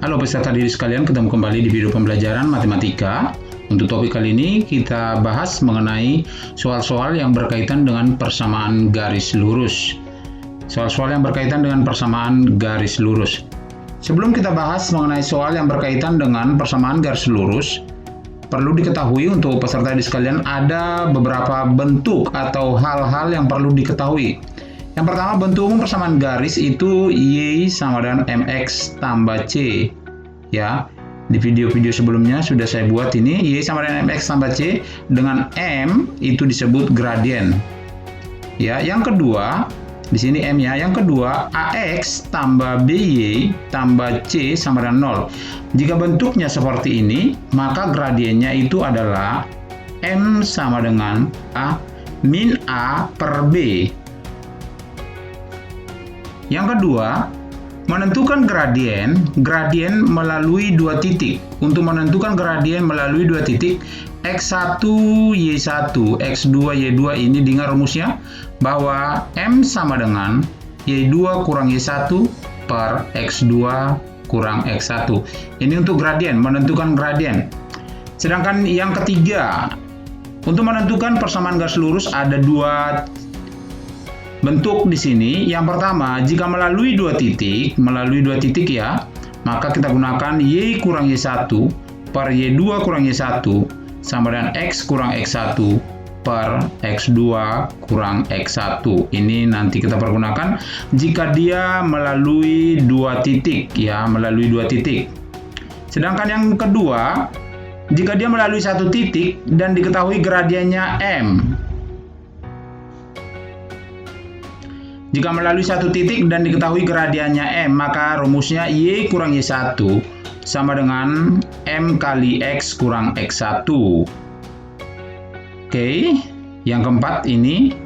Halo peserta didik sekalian, ketemu kembali di video pembelajaran matematika. Untuk topik kali ini kita bahas mengenai soal-soal yang berkaitan dengan persamaan garis lurus. Soal-soal yang berkaitan dengan persamaan garis lurus. Sebelum kita bahas mengenai soal yang berkaitan dengan persamaan garis lurus, perlu diketahui untuk peserta didik sekalian ada beberapa bentuk atau hal-hal yang perlu diketahui. Yang pertama, bentuk umum persamaan garis itu Y sama dengan MX tambah C. Ya, di video-video sebelumnya sudah saya buat ini, Y sama dengan MX tambah C, dengan M itu disebut gradien. Ya, yang kedua, di sini M ya. Yang kedua, AX tambah BY tambah C sama dengan 0. Jika bentuknya seperti ini, maka gradiennya itu adalah M sama dengan A min A per B. Yang kedua, menentukan gradien melalui dua titik. Untuk menentukan gradien melalui dua titik, X1, Y1, X2, Y2 ini dengan rumusnya bahwa M sama dengan Y2 kurang Y1 per X2 kurang X1. Ini untuk gradien, menentukan gradien. Sedangkan yang ketiga, untuk menentukan persamaan garis lurus ada dua bentuk di sini. Yang pertama, jika melalui dua titik ya, maka kita gunakan Y kurang Y1 per Y2 kurang Y1 sama dengan X kurang X1 per X2 kurang X1. Ini nanti kita pergunakan jika dia melalui dua titik ya, melalui dua titik. Sedangkan yang kedua, jika dia melalui satu titik dan diketahui gradiennya M. Jika melalui satu titik dan diketahui gradiennya M, maka rumusnya Y kurang Y1 sama dengan M kali X kurang X1. Oke, yang keempat ini,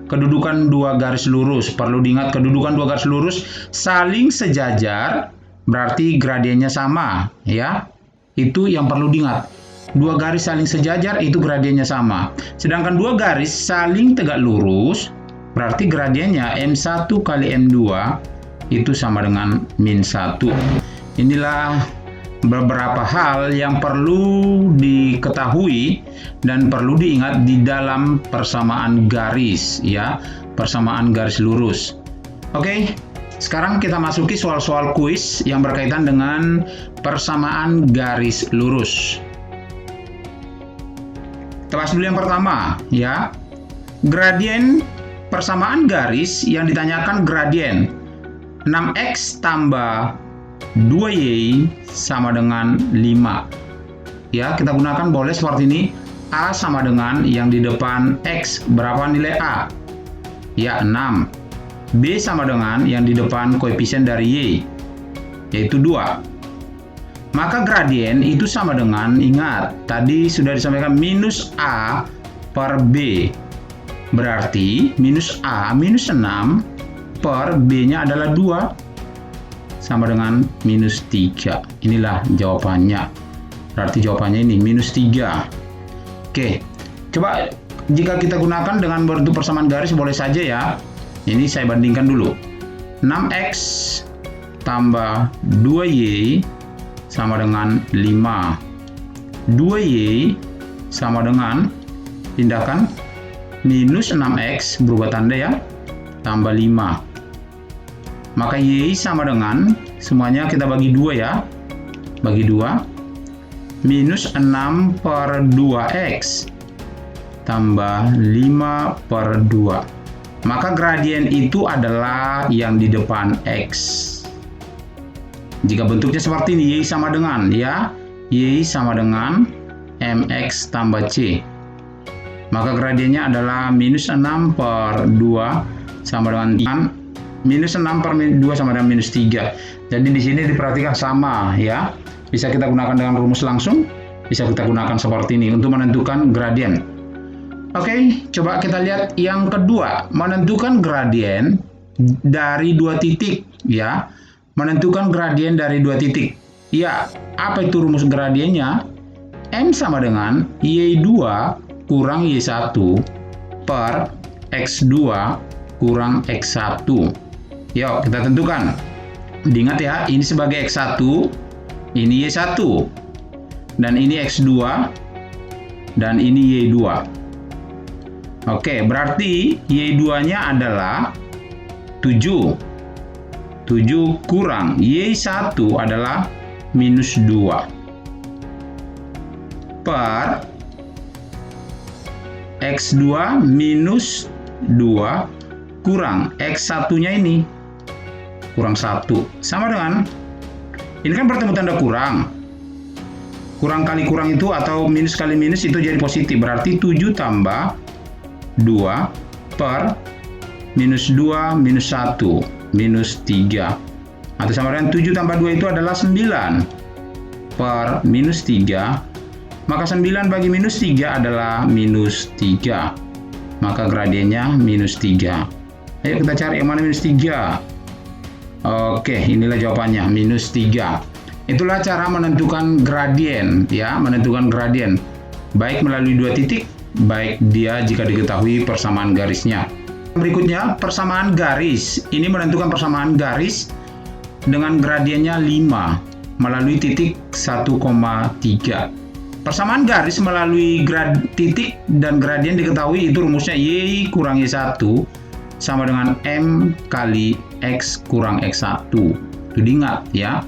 kedudukan dua garis lurus. Perlu diingat, kedudukan dua garis lurus saling sejajar, berarti gradiennya sama. Ya, itu yang perlu diingat. Dua garis saling sejajar, itu gradiennya sama. Sedangkan dua garis saling tegak lurus, berarti gradiennya M1 kali M2 itu sama dengan min 1. Inilah beberapa hal yang perlu diketahui dan perlu diingat di dalam persamaan garis ya, persamaan garis lurus. Oke, sekarang kita masuki soal-soal kuis yang berkaitan dengan persamaan garis lurus. Kita bahas dulu yang pertama ya. Gradien persamaan garis yang ditanyakan gradien 6x tambah 2y sama dengan 5. Ya, kita gunakan boleh seperti ini. A sama dengan yang di depan x. Berapa nilai A? Ya, 6. B sama dengan yang di depan koefisien dari y, yaitu 2. Maka gradien itu sama dengan, ingat, tadi sudah disampaikan minus A per B. Berarti minus A minus 6 per B-nya adalah 2 sama dengan minus 3. Inilah jawabannya. Berarti jawabannya ini minus 3. Oke, coba jika kita gunakan dengan bentuk persamaan garis boleh saja ya. Ini saya bandingkan dulu. 6x tambah 2y sama dengan 5. 2y sama dengan, pindahkan, minus 6x berubah tanda ya, tambah 5. Maka y sama dengan, semuanya kita bagi 2 ya, bagi 2, minus 6 per 2x tambah 5 per 2. Maka gradien itu adalah yang di depan x. Jika bentuknya seperti ini, y sama dengan ya, y sama dengan mx tambah c. Maka gradiennya adalah minus 6 per 2 sama dengan minus 6 per 2 sama dengan minus 3. Jadi di sini diperhatikan sama ya. Bisa kita gunakan dengan rumus langsung, bisa kita gunakan seperti ini untuk menentukan gradien. Oke, coba kita lihat yang kedua, menentukan gradien dari dua titik ya. Menentukan gradien dari dua titik. Ya, apa itu rumus gradiennya? M sama dengan Y2 kurang Y1 per X2 kurang X1. Yuk, kita tentukan. Diingat ya, ini sebagai X1, Ini Y1. Dan ini X2. Dan ini Y2. Oke, berarti Y2-nya adalah 7. 7 kurang Y1 adalah minus 2. Per X2 minus 2 kurang X1-nya ini. Kurang 1. Sama dengan, ini kan bertemu tanda kurang. Kurang kali kurang itu atau minus kali minus itu jadi positif. Berarti 7 tambah 2 per minus 2 minus 1. Minus 3. Atau sama dengan 7 tambah 2 itu adalah 9 per minus 3. Maka 9 bagi minus 3 adalah minus 3. Maka gradiennya minus 3. Ayo kita cari yang mana minus 3. Oke, inilah jawabannya, minus 3. Itulah cara menentukan gradien, ya, menentukan gradien. Baik melalui 2 titik, baik dia jika diketahui persamaan garisnya. Berikutnya, persamaan garis. Ini menentukan persamaan garis dengan gradiennya 5 melalui titik 1,3. Persamaan garis melalui titik dan gradien diketahui itu rumusnya Y kurang Y1 sama dengan M kali X kurang X1. Itu diingat ya.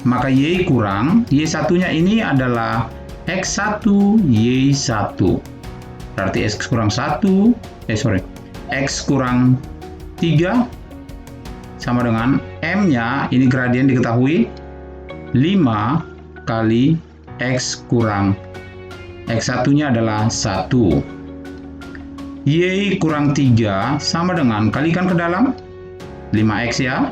Maka Y kurang Y1-nya ini adalah X1 Y1. Berarti X kurang 1, X kurang 3 sama dengan M-nya, ini gradien diketahui 5 kali X kurang X1-nya adalah 1. Y kurang 3 sama dengan, kalikan ke dalam, 5X ya.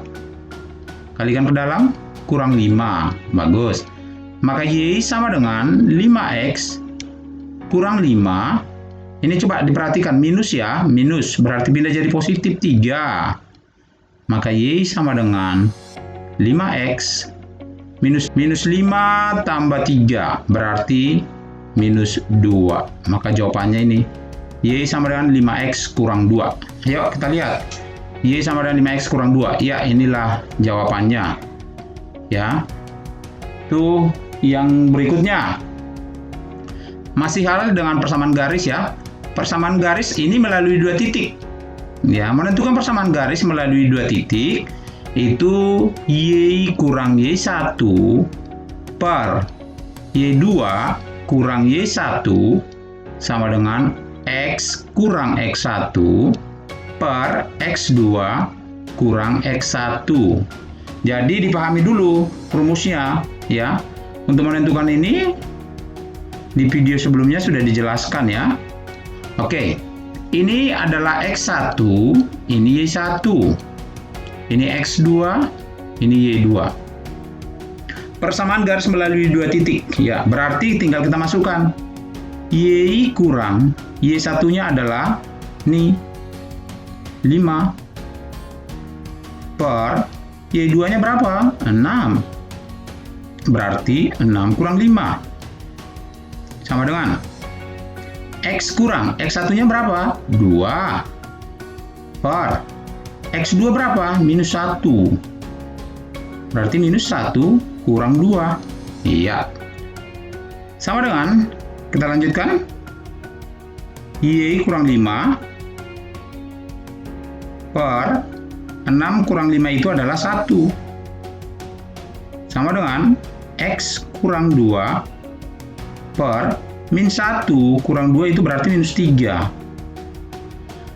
Kalikan ke dalam, kurang 5. Bagus. Maka Y sama dengan 5X kurang 5. Ini coba diperhatikan, minus ya. Minus, berarti pindah jadi positif 3. Maka Y sama dengan 5X minus 5 tambah 3 berarti minus 2. Maka jawabannya ini Y sama dengan 5X kurang 2. Ayo kita lihat. Y sama dengan 5X kurang 2. Ya, inilah jawabannya. Ya. Tuh yang berikutnya. Masih hal dengan persamaan garis ya. Persamaan garis ini melalui 2 titik. Ya, menentukan persamaan garis melalui 2 titik itu Y kurang Y1 per Y2 kurang Y1 sama dengan X kurang X1 per X2 kurang X1. Jadi dipahami dulu rumusnya ya. Untuk menentukan ini di video sebelumnya sudah dijelaskan ya. Oke, ini adalah X1, ini Y1. Ini X2, ini Y2. Persamaan garis melalui 2 titik. Ya, berarti tinggal kita masukkan. Y kurang Y1-nya adalah nih 5 per Y2-nya berapa? 6. Berarti 6 kurang 5 sama dengan X kurang X1-nya berapa? 2 per X2 berapa? Minus 1. Berarti minus 1 kurang 2. Iya. Sama dengan, kita lanjutkan. Y kurang 5 per 6 kurang 5 itu adalah 1. Sama dengan X kurang 2 per min 1 kurang 2 itu berarti minus 3.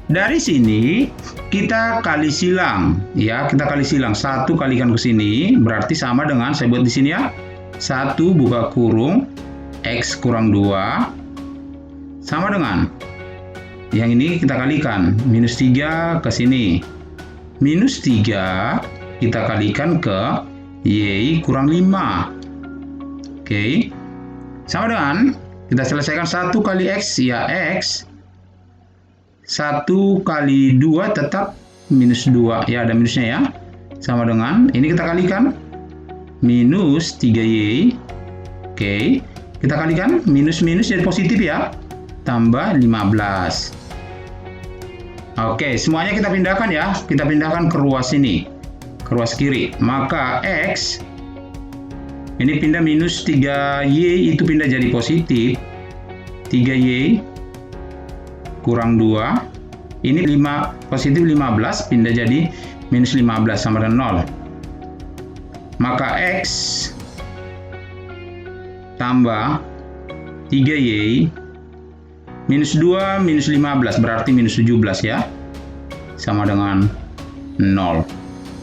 Dari sini kita kali silang ya, kita kali silang 1 kalikan ke sini berarti sama dengan, saya buat di sini ya, 1 buka kurung X kurang 2 sama dengan yang ini kita kalikan minus 3 ke sini, minus 3 kita kalikan ke Y kurang 5. Oke, sama dengan kita selesaikan 1 kali X ya X, 1 kali 2 tetap minus 2 ya, ada minusnya ya, sama dengan ini kita kalikan minus 3Y. Oke, kita kalikan minus jadi positif ya, tambah 15. Oke, semuanya kita pindahkan ya, kita pindahkan ke ruas ini, ke ruas kiri. Maka X Ini pindah minus 3Y itu pindah jadi positif. 3Y kurang 2. Ini positif 15 pindah jadi minus 15 sama dengan 0. Maka X tambah 3Y minus 2 minus 15 berarti minus 17 ya. Sama dengan 0.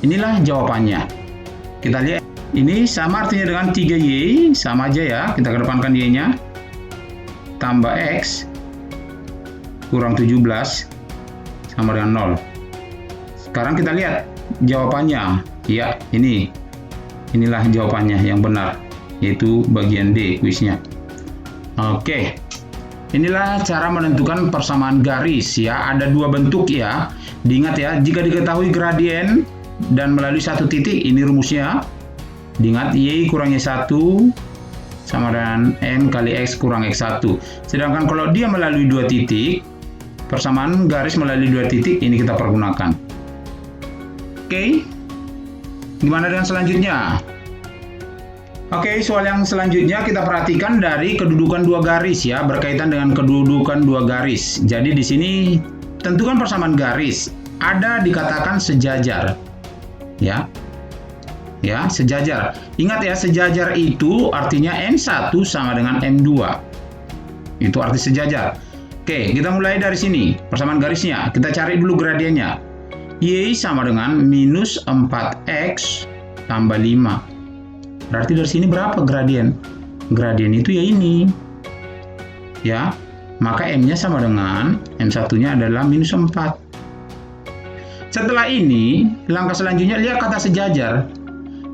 Inilah jawabannya. Kita lihat. Ini sama artinya dengan 3Y, sama aja ya, kita kedepankan Y-nya. Tambah X kurang 17 sama dengan 0. Sekarang kita lihat jawabannya. Ya, inilah jawabannya yang benar, yaitu bagian D kuisnya. Oke. Inilah cara menentukan persamaan garis ya. Ada dua bentuk ya. Diingat ya, jika diketahui gradien dan melalui satu titik, ini rumusnya. Diingat Y kurang Y1 sama dengan M kali X kurang X1. Sedangkan kalau dia melalui dua titik, persamaan garis melalui dua titik, ini kita pergunakan. Oke, gimana dengan selanjutnya? Oke, soal yang selanjutnya kita perhatikan dari kedudukan dua garis ya, berkaitan dengan kedudukan dua garis. Jadi di sini tentukan persamaan garis, ada dikatakan sejajar. Ya, sejajar. Ingat ya, sejajar itu artinya M1 sama dengan M2. Itu arti sejajar. Oke, kita mulai dari sini. Persamaan garisnya, kita cari dulu gradiennya. Y sama dengan minus 4X tambah 5. Berarti dari sini berapa gradien? Gradien itu ya ini. Ya, maka M-nya sama dengan M1-nya adalah minus 4. Setelah ini, langkah selanjutnya lihat kata sejajar.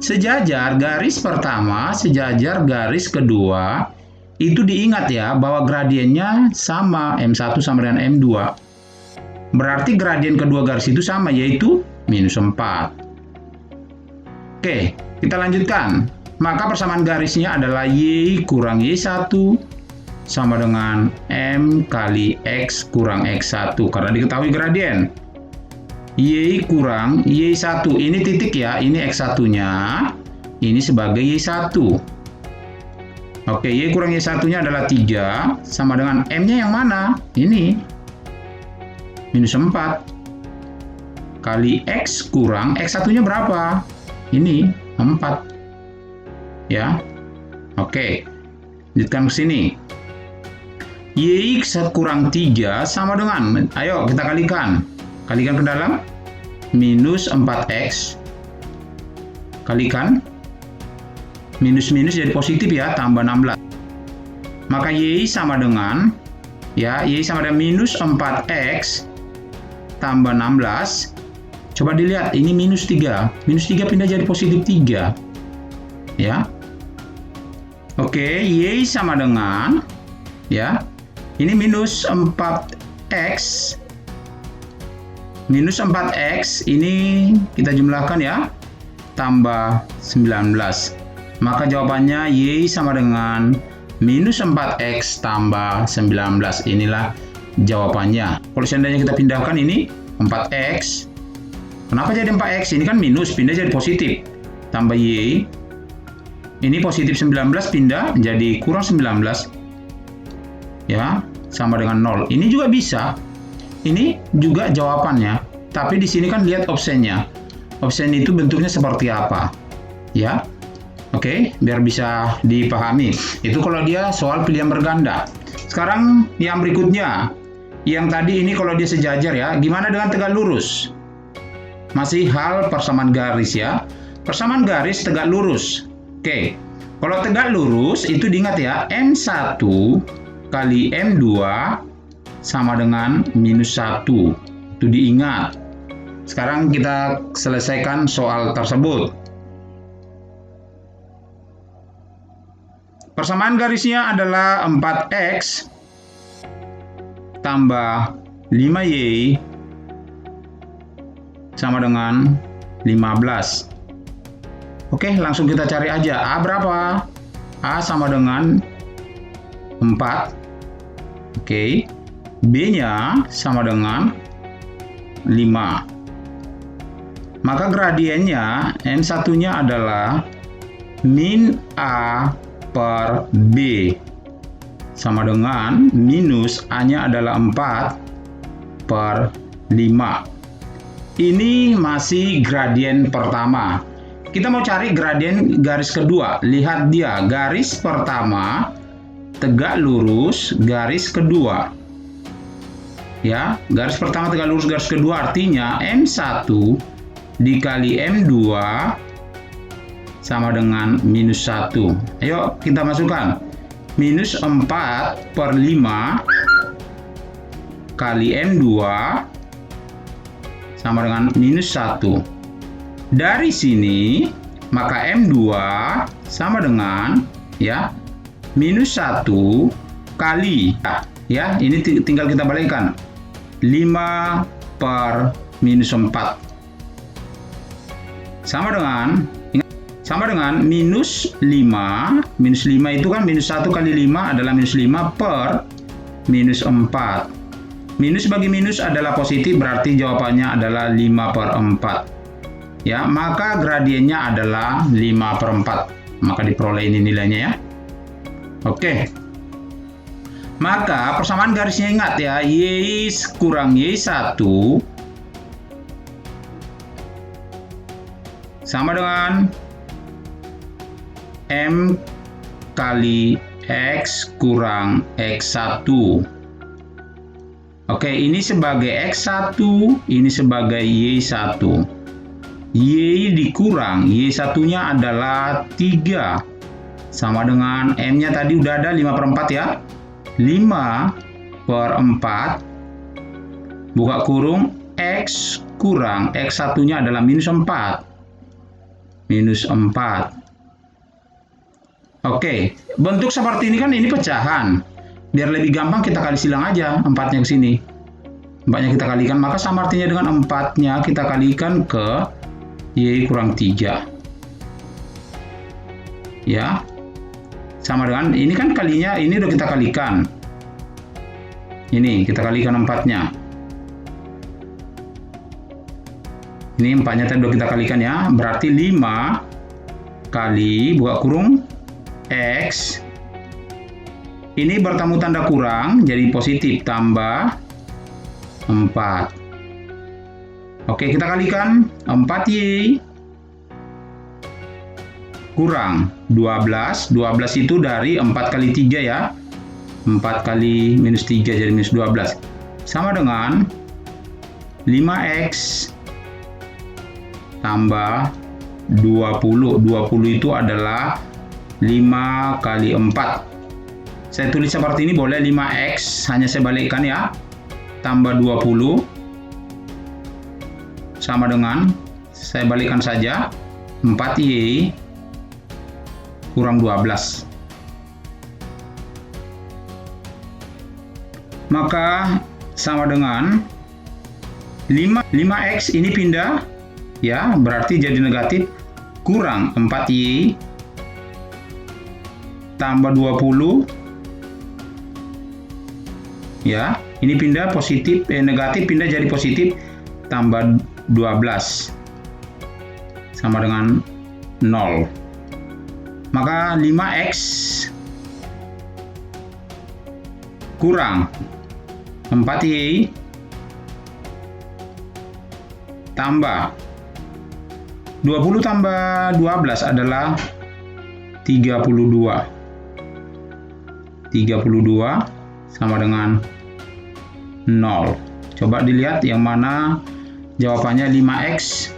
Sejajar garis pertama, sejajar garis kedua, itu diingat ya bahwa gradiennya sama, M1 sama dengan M2. Berarti gradien kedua garis itu sama, yaitu minus 4. Oke, kita lanjutkan. Maka persamaan garisnya adalah Y kurang Y1 sama dengan M kali X kurang X1, karena diketahui gradien. Y kurang Y1, ini titik ya, ini X1-nya, ini sebagai Y1. Oke, Y kurang Y1-nya adalah 3, sama dengan M-nya yang mana? Ini, minus 4. Kali X kurang, X1-nya berapa? Ini, 4. Ya, oke, lanjutkan ke sini. Y kurang 3 sama dengan, ayo kita kalikan. Kalikan ke dalam, minus 4X, kalikan, minus-minus jadi positif ya, tambah 16. Maka Y sama dengan, ya, Y sama dengan minus 4X, tambah 16. Coba dilihat, ini minus 3. Minus 3 pindah jadi positif 3. Ya. Oke, Y sama dengan, ya, ini minus 4X, minus 4X ini kita jumlahkan ya, tambah 19. Maka jawabannya Y sama dengan minus 4X tambah 19. Inilah jawabannya. Kalau seandainya kita pindahkan ini 4X. Kenapa jadi 4X? Ini kan minus, pindah jadi positif. Tambah Y. Ini positif 19 pindah jadi kurang 19. Ya, sama dengan 0. Ini juga bisa. Ini juga jawabannya, tapi di sini kan lihat opsinya. Opsi itu bentuknya seperti apa, ya? Oke, biar bisa dipahami. Itu kalau dia soal pilihan berganda. Sekarang yang berikutnya, yang tadi ini kalau dia sejajar ya, gimana dengan tegak lurus? Masih hal persamaan garis ya. Persamaan garis tegak lurus. Oke, kalau tegak lurus itu diingat ya, M1 kali M2 sama dengan minus 1. Itu diingat. Sekarang kita selesaikan soal tersebut. Persamaan garisnya adalah 4X tambah 5Y sama dengan 15. Oke, langsung kita cari aja. A berapa? A sama dengan 4. Oke. B-nya sama dengan 5. Maka gradiennya N1-nya adalah min A per B sama dengan minus A-nya adalah 4 per 5. Ini masih gradien pertama. Kita mau cari gradien garis kedua. Lihat dia, garis pertama tegak lurus, garis kedua. Ya, garis pertama tegak lurus, garis kedua artinya M1 dikali M2 sama dengan minus 1. Ayo kita masukkan. Minus 4 per 5 kali M2 sama dengan minus 1. Dari sini, maka M2 sama dengan ya minus 1 kali. Ya, ini tinggal kita balikkan. 5 per minus 4. Sama dengan minus 5. Minus 5 itu kan minus 1 kali 5 adalah minus 5 per minus 4. Minus bagi minus adalah positif, berarti jawabannya adalah 5 per 4. Ya, maka gradiennya adalah 5 per 4. Maka diperoleh ini nilainya ya. Oke. Maka persamaan garisnya ingat ya, Y kurang Y1 sama dengan M kali X kurang X1. Oke, ini sebagai X1, ini sebagai Y1. Y dikurang, Y1-nya adalah 3. Sama dengan M-nya tadi udah ada 5 per 4 ya. 5 per 4, buka kurung, X kurang, X1-nya adalah minus 4. Minus 4. Oke, bentuk seperti ini kan ini pecahan. Biar lebih gampang kita kali silang aja 4-nya ke sini. 4-nya kita kalikan, maka sama artinya dengan 4-nya kita kalikan ke Y kurang 3. Ya. Sama dengan, ini kan kalinya, ini udah kita kalikan. Ini, kita kalikan 4-nya. Ini 4-nya tadi udah kita kalikan ya. Berarti 5 kali, buka kurung, X. Ini bertemu tanda kurang, jadi positif, tambah 4. Oke, kita kalikan 4Y kurang 12. 12 itu dari 4 kali 3 ya. 4 kali minus 3 jadi minus 12. Sama dengan 5X tambah 20. 20 itu adalah 5 kali 4. Saya tulis seperti ini, boleh 5X, hanya saya balikkan ya. Tambah 20. Sama dengan, saya balikkan saja, 4Y kurang 12. Maka sama dengan 5X ini pindah, ya, berarti jadi negatif, kurang 4Y tambah 20, ya, ini pindah positif, negatif pindah jadi positif, tambah 12 sama dengan 0. Maka 5X kurang 4Y tambah 20 tambah 12 adalah 32. 32 sama dengan 0. Coba dilihat yang mana jawabannya. 5X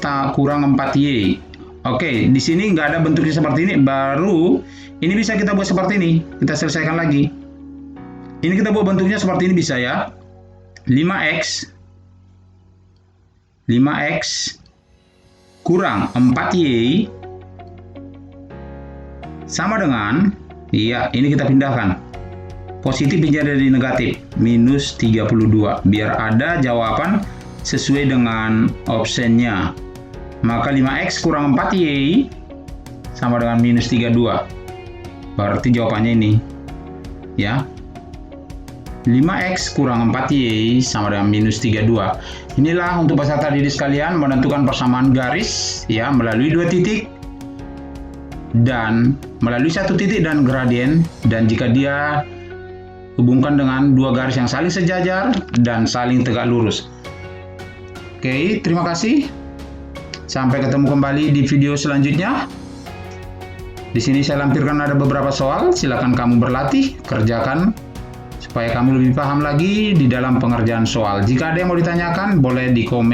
tak kurang 4Y. Oke, di sini nggak ada bentuknya seperti ini. Baru ini bisa kita buat seperti ini. Kita selesaikan lagi. Ini kita buat bentuknya seperti ini bisa ya. 5X kurang 4Y sama dengan, iya, ini kita pindahkan. Positif menjadi negatif, minus 32. Biar ada jawaban sesuai dengan optionnya. Maka 5X kurang 4Y sama dengan minus 32. Berarti jawabannya ini. Ya. 5X kurang 4Y sama dengan minus 32. Inilah untuk peserta didik sekalian menentukan persamaan garis ya melalui 2 titik dan melalui 1 titik dan gradien, dan jika dia hubungkan dengan 2 garis yang saling sejajar dan saling tegak lurus. Oke, terima kasih. Sampai ketemu kembali di video selanjutnya. Di sini saya lampirkan ada beberapa soal, silakan kamu berlatih, kerjakan supaya kamu lebih paham lagi di dalam pengerjaan soal. Jika ada yang mau ditanyakan, boleh di komen.